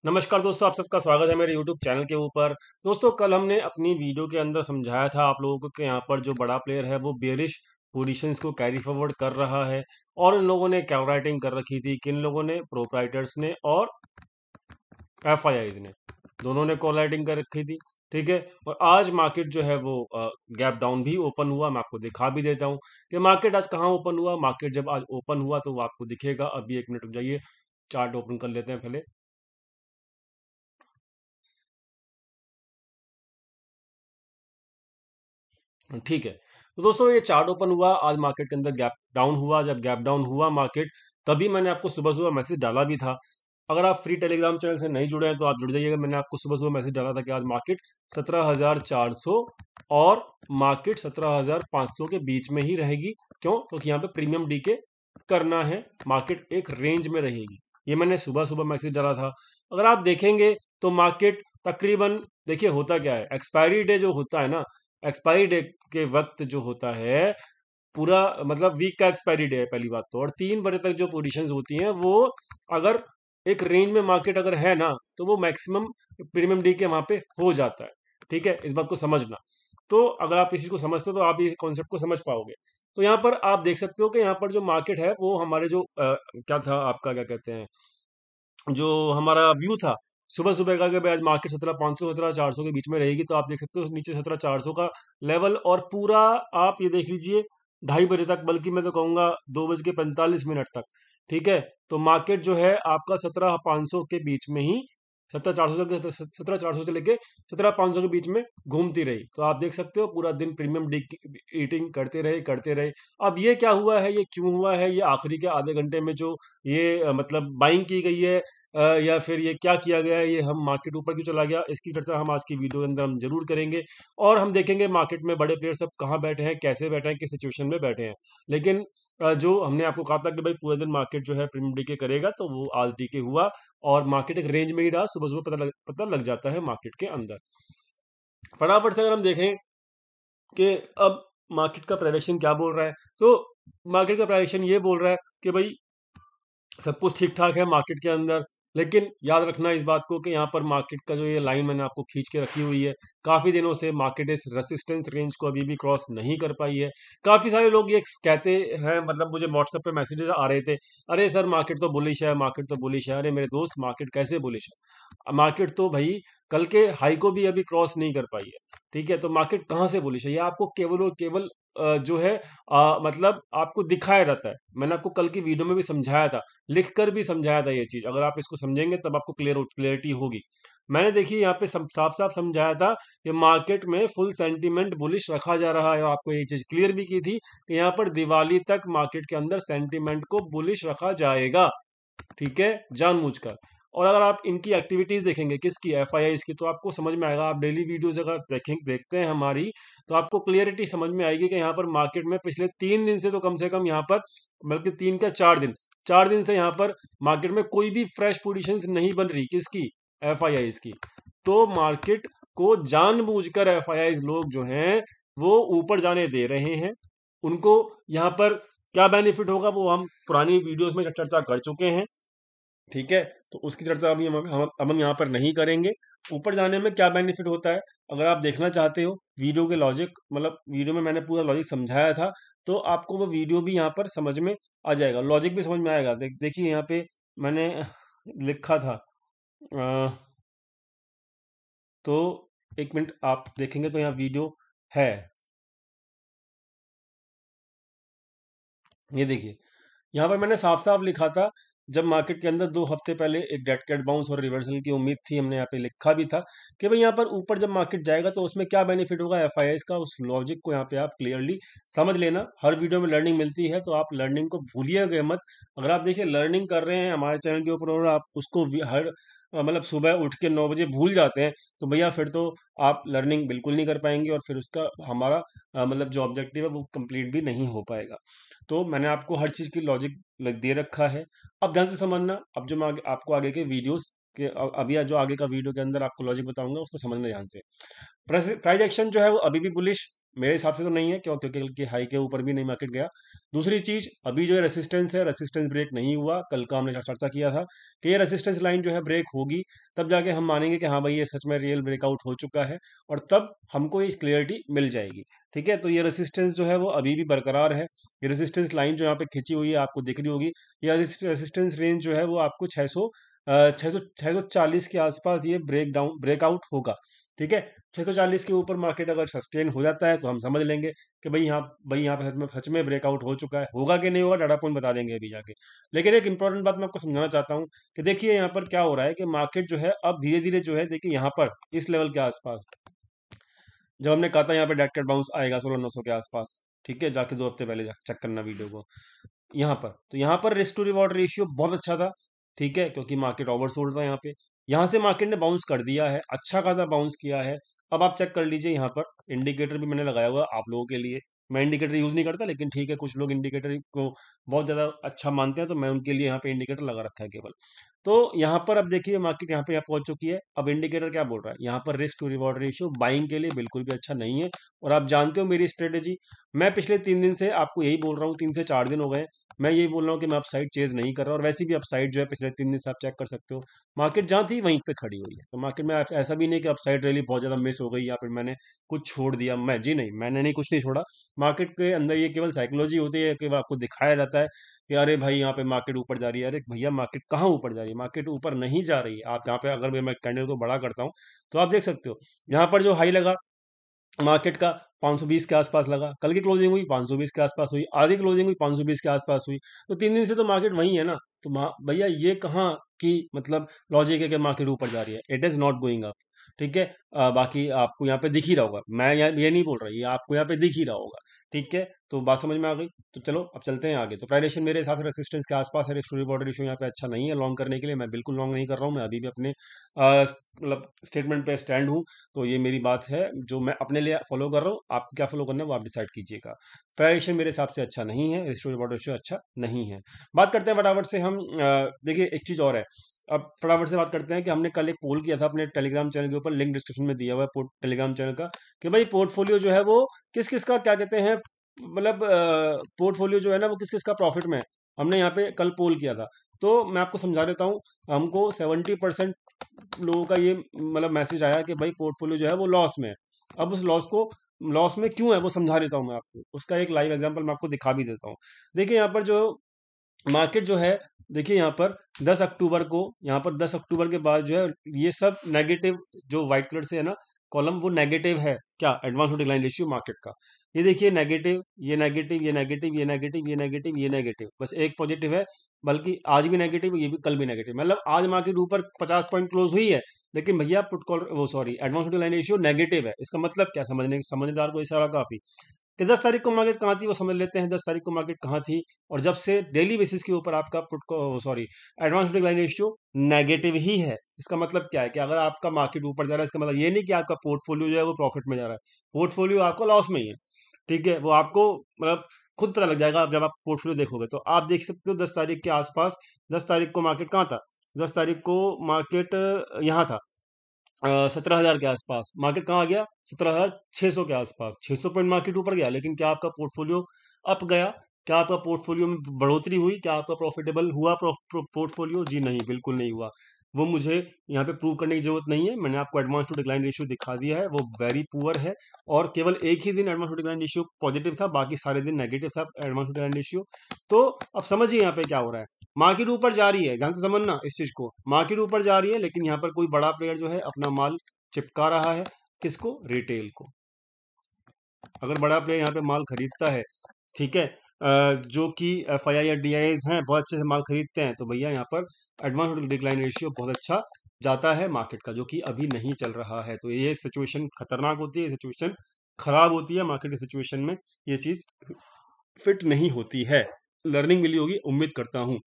नमस्कार दोस्तों, आप सबका स्वागत है मेरे YouTube चैनल के ऊपर। दोस्तों, कल हमने अपनी वीडियो के अंदर समझाया था आप लोगों को कि यहाँ पर जो बड़ा प्लेयर है वो बेरिश पोजीशंस को कैरी फॉरवर्ड कर रहा है। और इन लोगों ने क्या राइटिंग कर रखी थी, किन लोगों ने, प्रोप्राइटर्स ने और एफआईआईज ने, दोनों ने कॉल राइटिंग कर रखी थी। ठीक है। और आज मार्केट जो है वो गैप डाउन भी ओपन हुआ। मैं आपको दिखा भी देता हूँ कि मार्केट आज कहाँ ओपन हुआ। मार्केट जब आज ओपन हुआ तो वो आपको दिखेगा। अभी एक मिनट रुक जाइए, चार्ट ओपन कर लेते हैं पहले। ठीक है। तो दोस्तों, ये चार्ट ओपन हुआ, आज मार्केट के अंदर गैप डाउन हुआ। जब गैप डाउन हुआ मार्केट, तभी मैंने आपको सुबह सुबह मैसेज डाला भी था। अगर आप फ्री टेलीग्राम चैनल से नहीं जुड़े हैं तो आप जुड़ जाइएगा। मैंने आपको सुबह सुबह मैसेज डाला था कि आज मार्केट 17,400 और मार्केट 17,500 के बीच में ही रहेगी। क्यों? क्योंकि यहाँ पे प्रीमियम डी के करना है, मार्केट एक रेंज में रहेगी। ये मैंने सुबह सुबह मैसेज डाला था। अगर आप देखेंगे तो मार्केट तकरीबन, देखिए होता क्या है, एक्सपायरी डे जो होता है ना, एक्सपायरी डे के वक्त जो होता है, पूरा मतलब वीक का एक्सपायरी डे है पहली बात तो। और 3 बजे तक जो पोजीशंस होती हैं वो, अगर एक रेंज में मार्केट अगर है ना, तो वो मैक्सिमम प्रीमियम डी के वहां पे हो जाता है। ठीक है, इस बात को समझना। तो अगर आप इस चीज को समझते हो तो आप ये कॉन्सेप्ट को समझ पाओगे। तो यहाँ पर आप देख सकते हो कि यहाँ पर जो मार्केट है वो हमारे जो क्या था आपका, क्या कहते हैं, जो हमारा व्यू था सुबह सुबह का, कि भाई आज मार्केट 17,500 17,400 के बीच में रहेगी। तो आप देख सकते हो नीचे 17,400 का लेवल, और पूरा आप ये देख लीजिए 2:30 बजे तक, बल्कि मैं तो कहूंगा 2:45 तक। ठीक है। तो मार्केट जो है आपका 17,500 के बीच में ही, 17,400 से 17,400 से लेके 17,500 के बीच में घूमती रही। तो आप देख सकते हो पूरा दिन प्रीमियम डी ईटिंग करते रहे करते रहे। अब ये क्या हुआ है, ये क्यों हुआ है, ये आखिरी के आधे घंटे में जो ये मतलब बाइंग की गई है, या फिर ये क्या किया गया है, ये हम मार्केट ऊपर क्यों चला गया, इसकी चर्चा हम आज की वीडियो के अंदर हम जरूर करेंगे। और हम देखेंगे मार्केट में बड़े प्लेयर सब कहाँ बैठे हैं, कैसे बैठे हैं, किस सिचुएशन में बैठे हैं। लेकिन जो हमने आपको कहा था कि भाई पूरे दिन मार्केट जो है प्रीमियम डीके करेगा, तो वो आज डीके हुआ। और मार्केट एक रेंज में ही रहा। सुबह सुबह पता लग जाता है मार्केट के अंदर। फटाफट से अगर हम देखें कि अब मार्केट का प्राइवेशन क्या बोल रहा है, तो मार्केट का प्राइवेशन ये बोल रहा है कि भाई सब कुछ ठीक ठाक है मार्केट के अंदर। लेकिन याद रखना इस बात को कि यहाँ पर मार्केट का जो ये लाइन मैंने आपको खींच के रखी हुई है, काफी दिनों से मार्केट इस रेसिस्टेंस रेंज को अभी भी क्रॉस नहीं कर पाई है। काफी सारे लोग ये कहते हैं, मतलब मुझे व्हाट्सएप पे मैसेजेस आ रहे थे, अरे सर मार्केट तो बुलिश है, मार्केट तो बुलिश है। अरे मेरे दोस्त, मार्केट कैसे बुलिश है? मार्केट तो भाई कल के हाई को भी अभी क्रॉस नहीं कर पाई है। ठीक है। तो मार्केट कहाँ से बुलिश है, ये आपको केवल और केवल जो है मतलब आपको दिखाया रहता है। मैंने आपको कल की वीडियो में भी समझाया था, लिख कर भी समझाया था ये चीज। अगर आप इसको समझेंगे तब आपको क्लियरिटी होगी। मैंने देखिए यहाँ पे साफ साफ समझाया था कि मार्केट में फुल सेंटीमेंट बुलिश रखा जा रहा है। और आपको ये चीज क्लियर भी की थी कि यहाँ पर दिवाली तक मार्केट के अंदर सेंटीमेंट को बुलिश रखा जाएगा। ठीक है, जानबूझकर। और अगर आप इनकी एक्टिविटीज देखेंगे, किसकी, एफआईआई की, तो आपको समझ में आएगा। आप डेली वीडियोस अगर देखते हैं हमारी, तो आपको क्लियरिटी समझ में आएगी कि यहाँ पर मार्केट में पिछले 3 दिन से तो कम से कम यहाँ पर, बल्कि 3 क्या 4 दिन, 4 दिन से यहाँ पर मार्केट में कोई भी फ्रेश पोजीशंस नहीं बन रही। किसकी? एफआईआई की। तो मार्केट को जानबूझकर एफआईआई लोग जो हैं वो ऊपर जाने दे रहे हैं। उनको यहाँ पर क्या बेनिफिट होगा वो हम पुरानी वीडियोस में चर्चा कर चुके हैं। ठीक है। तो उसकी चर्चा अभी हम यहाँ पर नहीं करेंगे। ऊपर जाने में क्या बेनिफिट होता है, अगर आप देखना चाहते हो वीडियो के लॉजिक, मतलब वीडियो में मैंने पूरा लॉजिक समझाया था, तो आपको वो वीडियो भी यहाँ पर समझ में आ जाएगा, लॉजिक भी समझ में आएगा। देखिए यहाँ पे मैंने लिखा था, अ, तो एक मिनट आप देखेंगे तो यहाँ वीडियो है। ये देखिए, यहाँ पर मैंने साफ साफ लिखा था, जब मार्केट के अंदर 2 हफ्ते पहले एक डेड कैट बाउंस और रिवर्सल की उम्मीद थी, हमने यहाँ पे लिखा भी था कि भाई यहाँ पर ऊपर जब मार्केट जाएगा तो उसमें क्या बेनिफिट होगा एफआईआई का। उस लॉजिक को यहाँ पे आप क्लियरली समझ लेना। हर वीडियो में लर्निंग मिलती है, तो आप लर्निंग को भूलिएगा मत। अगर आप देखिए लर्निंग कर रहे हैं हमारे चैनल के ऊपर, और आप उसको हर मतलब सुबह उठ के 9 बजे भूल जाते हैं, तो भैया फिर तो आप लर्निंग बिल्कुल नहीं कर पाएंगे, और फिर उसका हमारा मतलब जो ऑब्जेक्टिव है वो कंप्लीट भी नहीं हो पाएगा। तो मैंने आपको हर चीज़ की लॉजिक दे रखा है। अब ध्यान से समझना। अब जो मैं आपको आगे के वीडियोस कि अभी जो आगे का वीडियो के अंदर आपको लॉजिक बताऊंगा उसको समझना ध्यान से। प्राइस एक्शन जो है वो अभी भी बुलिश मेरे हिसाब से तो नहीं है, क्यों? क्योंकि कल के हाई के ऊपर भी नहीं मार्केट गया। दूसरी चीज, अभी जो है रेसिस्टेंस है, रेसिस्टेंस ब्रेक नहीं हुआ। कल का हमने चर्चा किया था कि ये रेसिस्टेंस लाइन जो है ब्रेक होगी, तब जाके हम मानेंगे कि हाँ भाई ये सच में रियल ब्रेकआउट हो चुका है, और तब हमको ये क्लियरिटी मिल जाएगी। ठीक है, तो ये रेसिस्टेंस जो है वो अभी भी बरकरार है। ये रेसिस्टेंस लाइन जो यहाँ पे खींची हुई है आपको दिख रही होगी, ये रेसिस्टेंस रेंज जो है वो आपको 640 के आसपास ये ब्रेकआउट होगा। ठीक है, 640 के ऊपर मार्केट अगर सस्टेन हो जाता है तो हम समझ लेंगे कि भाई यहाँ पे सच में ब्रेकआउट हो चुका है। होगा कि नहीं होगा, डाटा पॉइंट बता देंगे अभी जाके। लेकिन एक इंपॉर्टेंट बात मैं आपको समझाना चाहता हूँ कि देखिए यहाँ पर क्या हो रहा है कि मार्केट जो है अब धीरे धीरे जो है, देखिए यहाँ पर इस लेवल के आसपास, जब हमने कहा था यहाँ पे डेड कैट बाउंस आएगा 16,900 के आसपास, ठीक है, जाके 2 हफ्ते पहले चेक करना वीडियो को। यहाँ पर तो यहाँ पर रिस्क टू रिवॉर्ड रेशियो बहुत अच्छा था। ठीक है, क्योंकि मार्केट ओवरसोल्ड था यहाँ पे। यहाँ से मार्केट ने बाउंस कर दिया है, अच्छा खासा बाउंस किया है। अब आप चेक कर लीजिए, यहाँ पर इंडिकेटर भी मैंने लगाया हुआ है आप लोगों के लिए। मैं इंडिकेटर यूज नहीं करता, लेकिन ठीक है, कुछ लोग इंडिकेटर को बहुत ज्यादा अच्छा मानते हैं, तो मैं उनके लिए यहाँ पे इंडिकेटर लगा रखा है केवल। तो यहाँ पर अब देखिए मार्केट यहाँ पे यहाँ पहुंच चुकी है। अब इंडिकेटर क्या बोल रहा है, यहाँ पर risk to reward ratio buying के लिए बिल्कुल भी अच्छा नहीं है। और आप जानते हो मेरी स्ट्रेटेजी, मैं पिछले 3 दिन से आपको यही बोल रहा हूँ, 3 से 4 दिन हो गए मैं यही बोल रहा हूँ कि मैं अपसाइड चेज नहीं कर रहा। और वैसे भी अपसाइड जो है पिछले 3 दिन से आप चेक कर सकते हो, मार्केट जहाँ थी वहीं पे खड़ी हुई है। तो मार्केट में ऐसा भी नहीं कि अपसाइड रैली बहुत ज्यादा मिस हो गई या फिर मैंने कुछ छोड़ दिया। मैं जी नहीं, मैंने नहीं कुछ नहीं छोड़ा। मार्केट के अंदर ये केवल साइकोलॉजी होती है कि वो आपको दिखाया जाता है कि अरे भाई यहाँ पे मार्केट ऊपर जा रही है। अरे भैया मार्केट कहाँ ऊपर जा रही है? मार्केट ऊपर नहीं जा रही है। आप यहाँ पे अगर मैं कैंडल को बड़ा करता हूँ तो आप देख सकते हो, यहाँ पर जो हाई लगा मार्केट का 520 के आसपास लगा, कल की क्लोजिंग हुई 520 के आसपास हुई, आज की क्लोजिंग हुई 520 के आसपास हुई। तो 3 दिन से तो मार्केट वही है ना। तो भैया ये कहाँ की मतलब लॉजिक है कि मार्केट ऊपर जा रही है? It is not going up. ठीक है, बाकी आपको यहाँ पे दिख ही रहा होगा, मैं ये नहीं बोल रहा, ये आपको यहाँ पे दिख ही रहा होगा। ठीक है, तो बात समझ में आ गई। तो चलो अब चलते हैं आगे। तो प्राइस मेरे हिसाब से रेसिस्टेंस के आसपास है, रिस्क बॉर्डर इशू यहाँ पे अच्छा नहीं है लॉन्ग करने के लिए। मैं बिल्कुल लॉन्ग नहीं कर रहा हूँ, मैं अभी भी अपने मतलब स्टेटमेंट पे स्टैंड हूँ। तो ये मेरी बात है जो मैं अपने लिए फॉलो कर रहा हूँ। आपको क्या फॉलो करना है वो आप डिसाइड कीजिएगा। प्राइस मेरे हिसाब से अच्छा नहीं है, रिस्क बॉर्डर इशू अच्छा नहीं है। बात करते हैं फटाफट से हम। देखिए एक चीज और है, अब फटाफट से बात करते हैं कि हमने कल एक पोल किया था अपने टेलीग्राम चैनल के ऊपर, लिंक डिस्क्रिप्शन में दिया हुआ है टेलीग्राम चैनल का, कि भाई पोर्टफोलियो जो है वो किस किस का क्या कहते हैं, मतलब पोर्टफोलियो जो है ना वो किस किस का प्रॉफिट में है। हमने यहाँ पे कल पोल किया था। तो मैं आपको समझा देता हूँ। हमको 70% लोगों का ये मतलब मैसेज आया कि भाई पोर्टफोलियो जो है वो लॉस में है। अब उस लॉस में क्यों है वो समझा देता हूँ मैं आपको, उसका एक लाइव एग्जांपल मैं आपको दिखा भी देता हूँ। देखिए यहाँ पर जो मार्केट जो है, देखिए यहाँ पर 10 अक्टूबर को, यहाँ पर 10 अक्टूबर के बाद जो है ये सब नेगेटिव, जो व्हाइट कलर से है ना कॉलम, वो नेगेटिव है। क्या? एडवांस डिक्लाइन रेशियो मार्केट का। ये देखिए नेगेटिव, ये नेगेटिव, ये नेगेटिव, ये नेगेटिव, ये नेगेटिव, ये नेगेटिव, बस एक पॉजिटिव है। बल्कि आज भी नेगेटिव, ये भी कल भी नेगेटिव, मतलब आज मार्केट ऊपर 50 पॉइंट क्लोज हुई है, लेकिन भैया पुट कॉल वो sorry advance decline ratio negative है। इसका मतलब क्या, समझदार को इशारा काफी कि 10 तारीख को मार्केट कहाँ थी वो समझ लेते हैं। 10 तारीख को मार्केट कहाँ थी, और जब से डेली बेसिस के ऊपर आपका पुट को sorry advance decline ratio negative ही है। इसका मतलब क्या है कि अगर आपका मार्केट ऊपर जा रहा है, इसका मतलब ये नहीं कि आपका पोर्टफोलियो जो है वो प्रॉफिट में जा रहा है। पोर्टफोलियो आपका लॉस में ही है। ठीक है, वो आपको मतलब खुद पता लग जाएगा जब आप पोर्टफोलियो देखोगे। तो आप देख सकते हो 10 तारीख के आसपास, 10 तारीख को मार्केट कहाँ था? 10 तारीख को मार्केट यहाँ था 17,000 के आसपास। मार्केट कहाँ आ गया? 17,600 के आसपास। 600 पॉइंट मार्केट ऊपर गया, लेकिन क्या आपका पोर्टफोलियो अप गया? क्या आपका पोर्टफोलियो में बढ़ोतरी हुई? क्या आपका प्रॉफिटेबल हुआ पोर्टफोलियो? जी नहीं, बिल्कुल नहीं हुआ। वो मुझे यहाँ पे प्रूव करने की जरूरत नहीं है, मैंने आपको एडवांस टू डिक्लाइन रेशियो दिखा दिया है, वो वेरी पुअर है। और केवल एक ही दिन advance to decline ratio positive था, बाकी सारे दिन नेगेटिव था एडवांस टू डिक्लाइन रेशियो। तो अब समझिए यहाँ पे क्या हो रहा है। मार्केट ऊपर जा रही है, ध्यान से समझना इस चीज को, मार्केट ऊपर जा रही है, लेकिन यहाँ पर कोई बड़ा प्लेयर जो है अपना माल चिपका रहा है। किसको? रिटेल को। अगर बड़ा प्लेयर यहाँ पे माल खरीदता है, ठीक है, जो कि FII या DIs हैं, बहुत अच्छे से माल खरीदते हैं, तो भैया यहाँ पर एडवांस डिक्लाइन रेशियो बहुत अच्छा जाता है मार्केट का, जो कि अभी नहीं चल रहा है। तो ये सिचुएशन खतरनाक होती है, सिचुएशन खराब होती है मार्केट की सिचुएशन में, ये चीज फिट नहीं होती है। लर्निंग मिली होगी उम्मीद करता हूँ।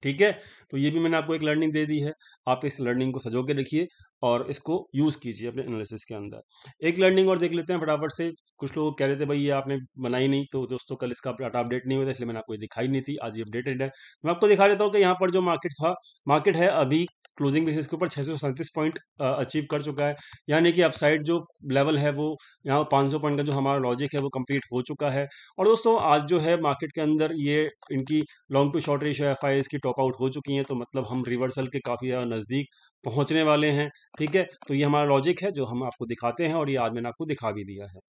ठीक है, तो ये भी मैंने आपको एक लर्निंग दे दी है। आप इस लर्निंग को सजो के रखिए और इसको यूज कीजिए अपने एनालिसिस के अंदर। एक लर्निंग और देख लेते हैं फटाफट से। कुछ लोग कह रहे थे भाई ये आपने बनाई नहीं, तो दोस्तों कल इसका डाटा अपडेट नहीं हुआ था, इसलिए मैंने आपको ये दिखाई नहीं थी। आज ये अपडेटेड है। मैं आपको दिखा देता हूँ कि यहाँ पर जो मार्केट था, मार्केट है अभी क्लोजिंग बेसिस के ऊपर 637 पॉइंट अचीव कर चुका है, यानी कि अपसाइड जो लेवल है वो यहाँ 500 पॉइंट का जो हमारा लॉजिक है वो कंप्लीट हो चुका है। और दोस्तों आज जो है मार्केट के अंदर ये इनकी long to short ratio FIIs की टॉप आउट हो चुकी हैं, तो मतलब हम रिवर्सल के काफ़ी ज़्यादा नज़दीक पहुंचने वाले हैं। ठीक है, तो ये हमारा लॉजिक है जो हम आपको दिखाते हैं, और ये आज मैंने आपको दिखा भी दिया है।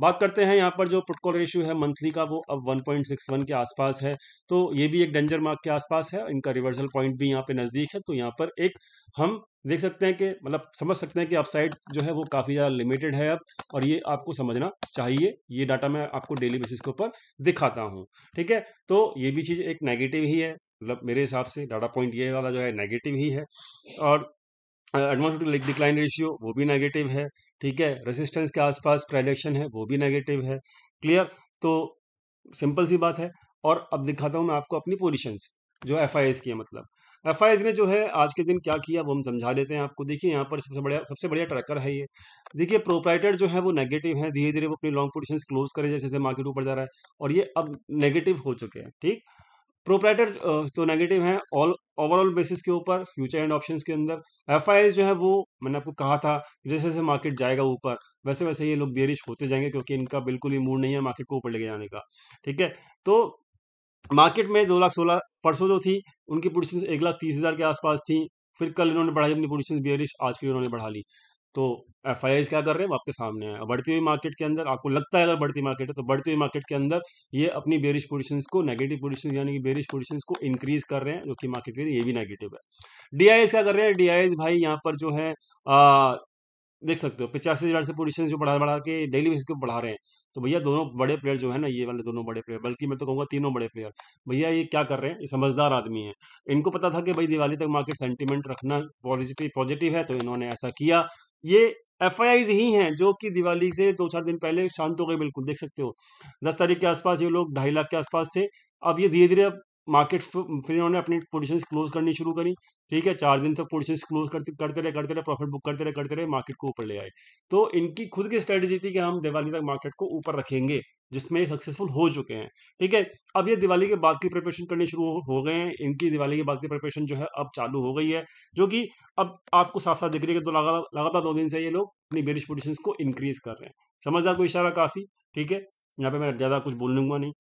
बात करते हैं यहाँ पर जो पुट कॉल रेशियो है मंथली का, वो अब 1.61 के आसपास है, तो ये भी एक डेंजर मार्क के आसपास है। इनका रिवर्सल पॉइंट भी यहाँ पे नज़दीक है, तो यहाँ पर एक हम देख सकते हैं कि मतलब समझ सकते हैं कि अपसाइड जो है वो काफ़ी ज़्यादा लिमिटेड है अब, और ये आपको समझना चाहिए। ये डाटा मैं आपको डेली बेसिस के ऊपर दिखाता हूँ। ठीक है, तो ये भी चीज़ एक नेगेटिव ही है, मतलब मेरे हिसाब से डाटा पॉइंट ये वाला जो है नेगेटिव ही है। और एडवांस डिक्लाइन रेशियो वो भी नेगेटिव है। ठीक है, रेसिस्टेंस के आसपास प्रेडिक्शन है वो भी नेगेटिव है। क्लियर, तो सिंपल सी बात है। और अब दिखाता हूं मैं आपको अपनी पोजीशंस जो एफआईएस की है। मतलब एफआईएस ने जो है आज के दिन क्या किया वो हम समझा देते हैं आपको। देखिए यहाँ पर सबसे बढ़िया ट्रैकर है ये। देखिए प्रोप्राइटर जो है वो नेगेटिव है, धीरे धीरे वो अपनी लॉन्ग पोजीशंस क्लोज करे जैसे जैसे मार्केट ऊपर जा रहा है, और ये अब नेगेटिव हो चुके हैं। ठीक, प्रोप्राइटर तो नेगेटिव है ऑल ओवरऑल बेसिस के ऊपर फ्यूचर एंड ऑप्शंस के अंदर। एफआईएस जो है वो मैंने आपको कहा था जैसे जैसे मार्केट जाएगा ऊपर वैसे वैसे ये लोग बेरिश होते जाएंगे, क्योंकि इनका बिल्कुल ही मूड नहीं है मार्केट को ऊपर लेके जाने का। ठीक है, तो मार्केट में 2,16,000 परसों जो थी उनकी पोजीशन 1,30,000 के आसपास थी। फिर कल इन्होंने बढ़ाई अपनी पोजीशन बियरिश, आज फिर इन्होंने बढ़ा ली। तो एफआईआईज क्या कर रहे हैं वो आपके सामने है। बढ़ती हुई मार्केट के अंदर आपको लगता है अगर बढ़ती मार्केट है तो बढ़ती हुई मार्केट के अंदर ये अपनी बेरिश पोजीशंस को, नेगेटिव पोजीशन यानी कि बेरिश पोजीशंस को इंक्रीज कर रहे हैं, जो कि मार्केट के लिए ये भी नेगेटिव है। डीआईएस क्या कर रहे हैं? डीआईएस भाई यहाँ पर जो है देख सकते हो 85,000 से पोजीशन जो बढ़ा बढ़ा के डेली बेसिस को बढ़ा रहे हैं। तो भैया दोनों बड़े प्लेयर जो है ना, ये वाले दोनों बड़े प्लेयर, बल्कि मैं तो कहूँगा तीनों बड़े प्लेयर, भैया ये क्या कर रहे हैं? ये समझदार आदमी है। इनको पता था कि भाई दिवाली तक मार्केट सेंटीमेंट रखना पॉजिटिव पॉजिटिव है, तो इन्होंने ऐसा किया। ये एफआईआईज ही हैं जो कि दिवाली से 2-4 दिन पहले शांत हो गए, बिल्कुल देख सकते हो। 10 तारीख के आसपास ये लोग 2.5 लाख के आसपास थे। अब ये धीरे धीरे अब मार्केट फिर इन्होंने अपनी पोजीशंस क्लोज करनी शुरू करी। ठीक है, 4 दिन तक पोजीशंस क्लोज करते रहे प्रॉफिट बुक करते रहे मार्केट को ऊपर ले आए। तो इनकी खुद की स्ट्रेटेजी थी कि हम दिवाली तक मार्केट को ऊपर रखेंगे, जिसमें सक्सेसफुल हो चुके हैं। ठीक है, अब ये दिवाली के बाद की प्रिपरेशन करनी शुरू हो गए हैं। इनकी दिवाली के बाद की प्रिपरेशन जो है अब चालू हो गई है, जो कि अब आपको साफ साफ दिख रही है कि तो लगातार 2 दिन से ये लोग अपनी बेरिश पोजीशंस को इंक्रीज कर रहे हैं। समझदार को इशारा काफी। ठीक है, यहाँ पे मैं ज्यादा कुछ बोलूंगा नहीं।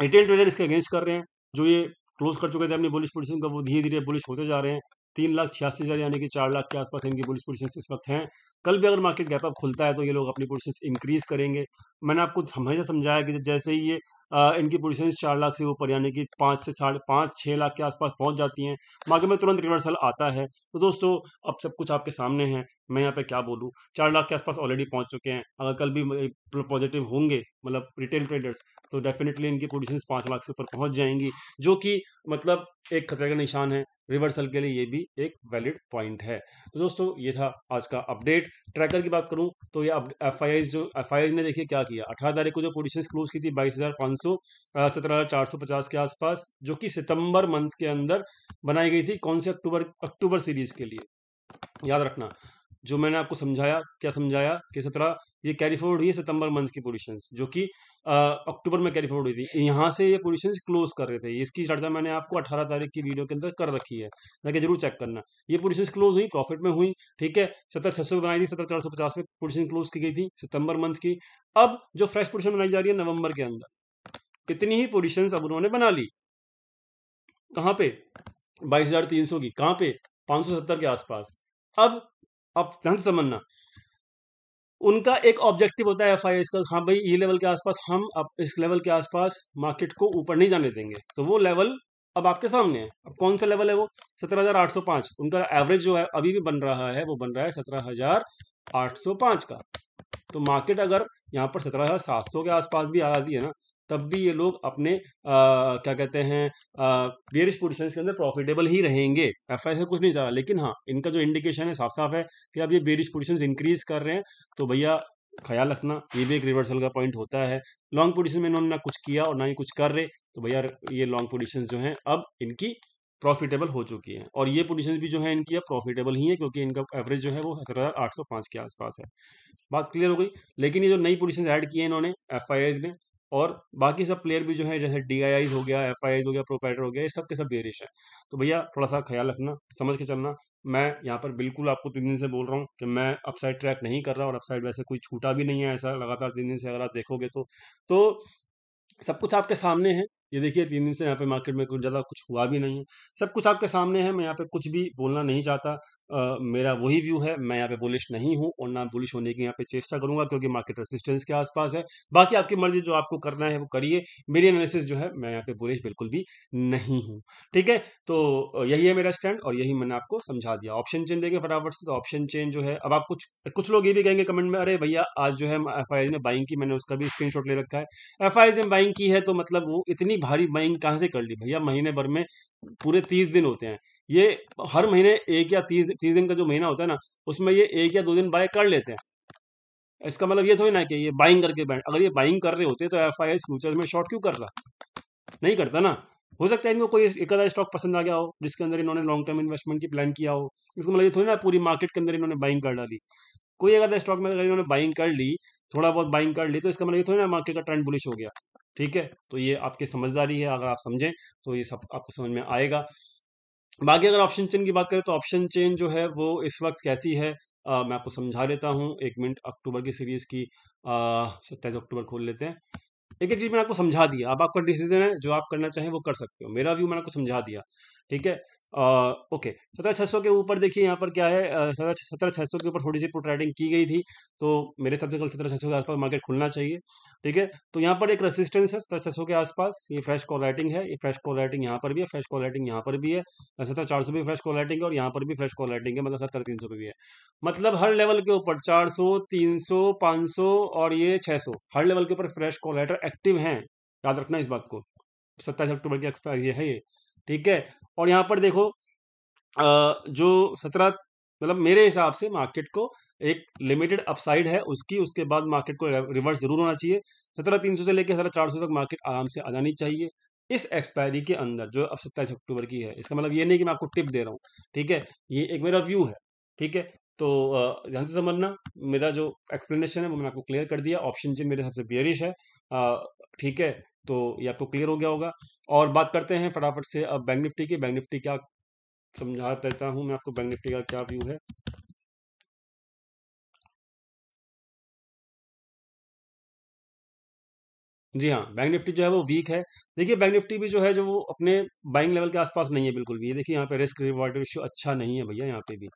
रिटेल ट्रेडर इसके अगेंस्ट कर रहे हैं, जो ये क्लोज कर चुके थे अपनी बुलिश पोजीशन का, वो धीरे धीरे बुलिश होते जा रहे हैं। 3,86,000 यानी कि 4 लाख के आसपास इनकी बुलिश पोजीशन इस वक्त हैं। कल भी अगर मार्केट गैप अप खुलता है तो ये लोग अपनी पोजीशन इंक्रीज करेंगे। मैंने आपको हमेशा समझाया कि जैसे ही ये इनकी पोजीशन 4 लाख से ऊपर यानी कि 5 से 5.5 6 लाख के आसपास पहुंच जाती हैं, मार्केट में तुरंत रिवर्सल आता है। तो दोस्तों अब सब कुछ आपके सामने है, मैं यहाँ पे क्या बोलूँ। 4 लाख के आसपास ऑलरेडी पहुंच चुके हैं। अगर कल भी पॉजिटिव होंगे मतलब रिटेल ट्रेडर्स, तो डेफिनेटली इनकी पोजीशन 5 लाख से ऊपर पहुंच जाएंगी, जो कि मतलब एक खतरे का निशान है। रिवर्सल के लिए ये भी एक वैलिड पॉइंट है। तो दोस्तों ये था आज का अपडेट। ट्रैकर की बात करूं तो ये एफआईआईज ने देखिए क्या किया। 18 तारीख को जो पोजीशंस क्लोज की थी 22,500 17,450 के आसपास, जो कि सितंबर मंथ के अंदर बनाई गई थी। कौन से? अक्टूबर सीरीज के लिए। याद रखना जो मैंने आपको समझाया, क्या समझाया कि 17 ये कैरी फॉरवर्ड हुई है सितंबर मंथ की पोजीशंस, जो कि अक्टूबर में कैरी फॉरवर्ड हुई थी। यहाँ से ये पोजीशंस क्लोज कर रहे थे। इसकी चर्चा मैंने आपको 18 तारीख की वीडियो के अंदर कर रखी है, जाके जरूर चेक करना। ये पोजीशंस क्लोज हुई, प्रॉफिट में हुई। ठीक है, 17,600 बनाई थी, 17,450 में पोजीशन क्लोज की गई थी सितंबर मंथ की। अब जो फ्रेश पोजीशन बनाई जा रही है नवंबर के अंदर, इतनी ही पोजीशंस अब उन्होंने बना ली। कहाँ पे? 22,300 की। कहाँ पे? 570 के आसपास। अब ध्यान से समझना, उनका एक ऑब्जेक्टिव होता है एफआईएस का, हाँ भाई ये लेवल के आसपास हम अब इस लेवल के आसपास मार्केट को ऊपर नहीं जाने देंगे। तो वो लेवल अब आपके सामने है। अब कौन सा लेवल है वो? 17,805। उनका एवरेज जो है अभी भी बन रहा है, वो बन रहा है 17,805 का। तो मार्केट अगर यहाँ पर 17,700 के आसपास भी आ जाती है ना, तब भी ये लोग अपने क्या कहते हैं बेयरिश पोजीशन के अंदर प्रॉफिटेबल ही रहेंगे। एफआई से कुछ नहीं जा रहा, लेकिन हाँ इनका जो इंडिकेशन है साफ साफ है कि अब ये बेयरिश पोजीशन इंक्रीज कर रहे हैं। तो भैया ख्याल रखना, ये भी एक रिवर्सल का पॉइंट होता है। लॉन्ग पोजीशन में इन्होंने ना कुछ किया और ना ही कुछ कर रहे, तो भैया ये लॉन्ग पोजीशन जो है अब इनकी प्रॉफिटेबल हो चुकी है। और ये पोजीशन भी जो है इनकी अब प्रॉफिटेबल ही है, क्योंकि इनका एवरेज जो है वो 17,805 के आसपास है। बात क्लियर हो गई। लेकिन ये जो नई पोजीशन ऐड की है इन्होंने एफआईआईज ने, और बाकी सब प्लेयर भी जो है जैसे DIIs हो गया, FIIs हो गया, प्रोप्राइटर हो गया, ये सब के सब बेरिश है। तो भैया थोड़ा सा ख्याल रखना, समझ के चलना। मैं यहाँ पर बिल्कुल आपको 3 दिन से बोल रहा हूँ कि मैं अपसाइड ट्रैक नहीं कर रहा, और अपसाइड वैसे कोई छूटा भी नहीं है ऐसा लगातार 3 दिन से, अगर आप देखोगे तो सब कुछ आपके सामने है। ये देखिए 3 दिन से यहाँ पे मार्केट में कुछ ज़्यादा कुछ हुआ भी नहीं है, सब कुछ आपके सामने है। मैं यहाँ पे कुछ भी बोलना नहीं चाहता। मेरा वही व्यू है, मैं यहाँ पे बुलिश नहीं हूँ और ना बुलिश होने की यहाँ पे चेष्टा करूंगा, क्योंकि मार्केट रेसिस्टेंस के आसपास है। बाकी आपकी मर्जी, जो आपको करना है वो करिए। मेरी एनालिसिस जो है, मैं यहाँ पे बुलिश बिल्कुल भी नहीं हूँ। ठीक है, तो यही है मेरा स्टैंड, और यही मैंने आपको समझा दिया। ऑप्शन चेन देंगे फटाफट से, तो ऑप्शन चेन जो है, अब आप कुछ कुछ लोग ये भी कहेंगे कमेंट में, अरे भैया आज जो है FII ने बाइंग की, मैंने उसका भी स्क्रीनशॉट ले रखा है। FII ने बाइंग की है तो मतलब वो इतनी भारी बाइंग कहाँ से कर ली भैया? महीने भर में पूरे 30 दिन होते हैं, ये हर महीने एक या 30 दिन का जो महीना होता है ना, उसमें ये 1 या 2 दिन बाय कर लेते हैं। इसका मतलब ये थोड़ी ना कि ये बाइंग करके बैठ, अगर ये बाइंग कर रहे होते तो FII फ्यूचर में शॉर्ट क्यों कर रहा? नहीं करता ना। हो सकता है इनको कोई एक आधा स्टॉक पसंद आ गया हो जिसके अंदर इन्होंने लॉन्ग टर्म इन्वेस्टमेंट की प्लान किया हो, इसका मतलब ये थोड़ी ना पूरी मार्केट के अंदर इन्होंने बाइंग कर डाली। कोई एक आधा स्टॉक में अगर इन्होंने बाइंग कर ली, थोड़ा बहुत बाइंग कर ली, तो इसका मतलब ये थोड़ी ना मार्केट का ट्रेंड बुलिश हो गया। ठीक है, तो ये आपकी समझदारी है, अगर आप समझें तो ये सब आपको समझ में आएगा। बाकी अगर ऑप्शन चेन की बात करें, तो ऑप्शन चेन जो है वो इस वक्त कैसी है, मैं आपको समझा देता हूँ। 1 मिनट, अक्टूबर की सीरीज की 27 अक्टूबर खोल लेते हैं। एक एक चीज मैंने आपको समझा दिया, अब आपका डिसीजन है, जो आप करना चाहें वो कर सकते हो। मेरा व्यू मैंने आपको समझा दिया। ठीक है, ओके। 17,600 के ऊपर देखिए यहाँ पर क्या है, 17,600 के ऊपर थोड़ी सी ट्रेडिंग की गई थी, तो मेरे हिसाब से कल 17,600 के आसपास मार्केट खुलना चाहिए। ठीक है, तो यहाँ पर एक रेसिस्टेंस है 17,600 के आसपास, ये फ्रेश कॉल राइटिंग है, ये फ्रेश कॉल राइटिंग यहाँ पर भी है, फ्रेश कॉल राइटिंग यहाँ पर भी है, 17,400 भी फ्रेश कॉल राइटिंग है, और यहाँ पर भी फ्रेश कॉल राइटिंग है, मतलब 17,300 पे भी है। मतलब हर लेवल के ऊपर 400, 300, 500 और ये 600, हर लेवल के ऊपर फ्रेश कॉल राइटर एक्टिव हैं। याद रखना इस बात को, 27 अक्टूबर की एक्सपायरी है ये। ठीक है, और यहाँ पर देखो जो 17, मतलब मेरे हिसाब से मार्केट को एक लिमिटेड अपसाइड है उसकी, उसके बाद मार्केट को रिवर्स जरूर होना चाहिए। 17,300 से लेकर 17,400 तक मार्केट आराम से आ जानी चाहिए इस एक्सपायरी के अंदर, जो अब 27 अक्टूबर की है। इसका मतलब ये नहीं कि मैं आपको टिप दे रहा हूँ, ठीक है, ये एक मेरा व्यू है। ठीक है, तो ध्यान से समझना, मेरा जो एक्सप्लेनेशन है वो मैंने आपको क्लियर कर दिया। ऑप्शन जी मेरे सबसे बेयरिश है। ठीक है, तो ये आपको क्लियर हो गया होगा। और बात करते हैं फटाफट से अब बैंक निफ्टी की। बैंक निफ्टी क्या समझा देता हूं मैं आपको, बैंक निफ्टी का क्या व्यू है। जी हाँ, बैंक निफ्टी जो है वो वीक है। देखिए बैंक निफ्टी भी जो है, जो वो अपने बाइंग लेवल के आसपास नहीं है बिल्कुल भी। ये देखिए यहाँ पे रिस्क रिवॉर्ड रेशियो अच्छा नहीं है भैया यहाँ पे भी।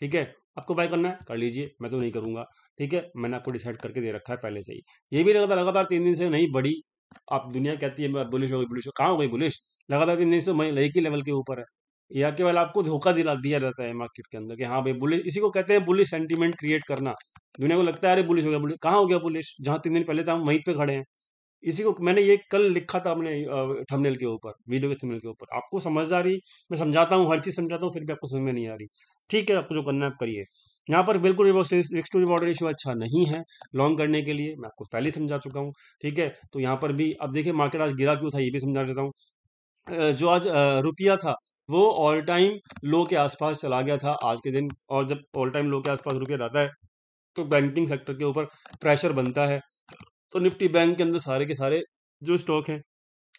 ठीक है, आपको बाय करना है कर लीजिए, मैं तो नहीं करूंगा। ठीक है, मैंने आपको डिसाइड करके दे रखा है पहले से ही। ये भी लगातार लगातार 3 दिन से नहीं बढ़ी। आप दुनिया कहती है बुलिश हो गई, बुलिश हो, कहाँ हो गई बुलिश? लगातार 3 दिन से एक ही लेवल के ऊपर है। या केवल आपको धोखा दिला दिया जाता है मार्केट के अंदर कि हाँ भाई बुलिश, इसी को कहते हैं बुलिश सेंटीमेंट क्रिएट करना। दुनिया को लगता है अरे बुलिश हो गया, बुलिश कहाँ हो गया बुलिश? जहाँ 3 दिन पहले था हम वहीं पे खड़े हैं। इसी को मैंने ये कल लिखा था अपने थंबनेल के ऊपर, वीडियो के थंबनेल के ऊपर। आपको समझदारी, मैं समझाता हूँ, हर चीज समझाता हूँ, फिर भी आपको समझ में नहीं आ रही। ठीक है, आपको जो करना है आप करिए। यहाँ पर बिल्कुल रिस्क टू रिवॉर्ड रेशियो अच्छा नहीं है लॉन्ग करने के लिए, मैं आपको पहले ही समझा चुका हूँ। ठीक है, तो यहाँ पर भी अब देखिए मार्केट आज गिरा क्यों था ये भी समझा देता हूँ। जो आज रुपया था वो ऑल टाइम लो के आसपास चला गया था आज के दिन, और जब ऑल टाइम लो के आसपास रुपया रहता है तो बैंकिंग सेक्टर के ऊपर प्रेशर बनता है। तो निफ्टी बैंक के अंदर सारे के सारे जो स्टॉक हैं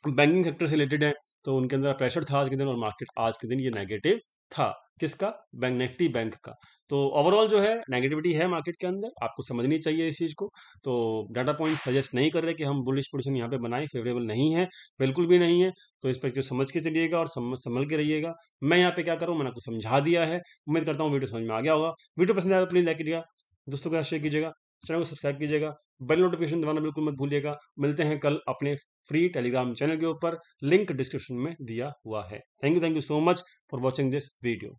बैंकिंग सेक्टर से रिलेटेड हैं, तो उनके अंदर प्रेशर था आज के दिन, और मार्केट आज के दिन ये नेगेटिव था। किसका? बैंक निफ्टी बैंक का। तो ओवरऑल जो है नेगेटिविटी है मार्केट के अंदर, आपको समझनी चाहिए इस चीज़ को। तो डाटा पॉइंट सजेस्ट नहीं कर रहे कि हम बुलिश पोजीशन यहाँ पे बनाएं, फेवरेबल नहीं है, बिल्कुल भी नहीं है। तो इस पर क्यों समझ के चलिएगा और संभल के रहिएगा। मैं यहाँ पे क्या करूँ, मैंने आपको समझा दिया है। उम्मीद करता हूँ वीडियो समझ में आ गया होगा। वीडियो पसंद आया तो प्लीज़ लाइक कीजिएगा, दोस्तों के साथ शेयर कीजिएगा, चैनल को सब्सक्राइब कीजिएगा, बेल नोटिफिकेशन दबाना बिल्कुल मत भूलिएगा। मिलते हैं कल अपने फ्री टेलीग्राम चैनल के ऊपर, लिंक डिस्क्रिप्शन में दिया हुआ है। Thank you so much for watching this video.